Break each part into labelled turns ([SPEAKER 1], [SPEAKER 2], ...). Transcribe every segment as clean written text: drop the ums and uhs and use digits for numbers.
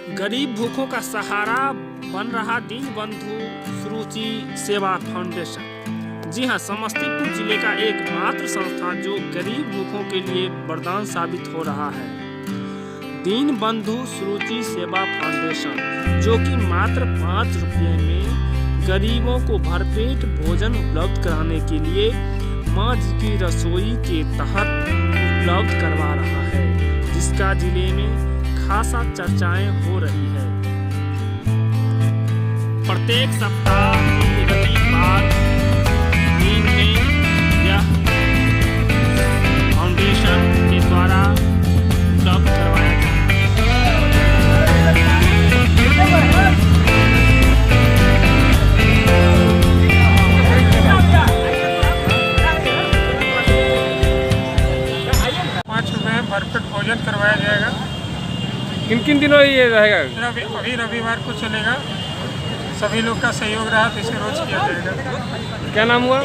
[SPEAKER 1] गरीब भूखों का सहारा बन रहा दीनबंधु सुरुचि सेवा फाउंडेशन। जी हां, समस्तीपुर जिले का एकमात्र संस्था जो गरीब भूखों के लिए वरदान साबित हो रहा है। दीनबंधु सुरुचि सेवा फाउंडेशन, जो कि मात्र 5 रुपये में गरीबों को भरपेट भोजन उपलब्ध कराने के लिए माँ जी की रसोई के तहत उपलब्ध करवा रहा है, जिसका जिले में खासा चर्चाएं हो रही है। प्रत्येक सप्ताह रविवार दिन में यह फाउंडेशन के द्वारा उपलब्ध करवाया जाता है।
[SPEAKER 2] 5 रुपये में भरपेट भोजन करवाया जाएगा।
[SPEAKER 3] किन दिनों ये रहेगा?
[SPEAKER 2] अभी रविवार को चलेगा। सभी लोग का सहयोग रहा तो इसे रोज किया जाएगा।
[SPEAKER 3] क्या नाम हुआ?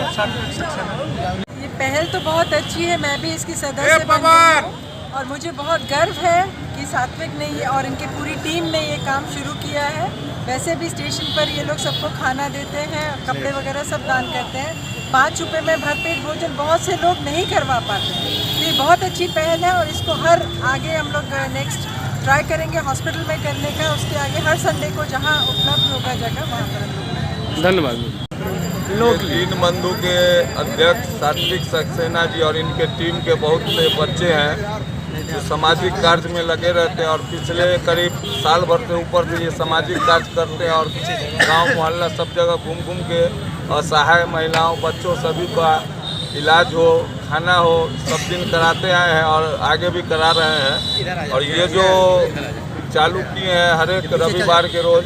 [SPEAKER 4] ये पहल तो बहुत अच्छी है, मैं भी इसकी सदस्य बन गई हूँ और मुझे बहुत गर्व है कि सात्विक ने ये और इनकी पूरी टीम ने ये काम शुरू किया है। वैसे भी स्टेशन पर ये लोग सबको खाना देते हैं, कपड़े वगैरह सब दान करते हैं। 5 रुपये में भरपेट भोजन बहुत से लोग नहीं करवा पाते हैं। ये बहुत अच्छी पहल है और इसको हर आगे हम लोग नेक्स्ट ट्राई करेंगे हॉस्पिटल में करने का। उसके आगे हर संडे को जहाँ उपलब्ध होगा जगह वहाँ पर हम लोग।
[SPEAKER 3] धन्यवाद।
[SPEAKER 5] दीनबंधु के अध्यक्ष सात्विक सक्सेना जी और इनके टीम के बहुत से बच्चे हैं जो सामाजिक कार्य में लगे रहते हैं और पिछले करीब साल भर से ऊपर से ये सामाजिक कार्य करते हैं और गांव मोहल्ला सब जगह घूम घूम के असहाय महिलाओं बच्चों सभी का इलाज हो, खाना हो, सब दिन कराते आए हैं और आगे भी करा रहे हैं। और ये जो चालू किए हैं हर एक रविवार के रोज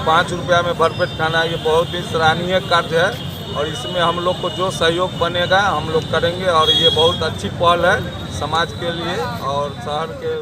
[SPEAKER 5] 5 रुपया में भरपेट खाना, ये बहुत ही सराहनीय कार्य है और इसमें हम लोग को जो सहयोग बनेगा हम लोग करेंगे और ये बहुत अच्छी पहल है समाज के लिए और शहर के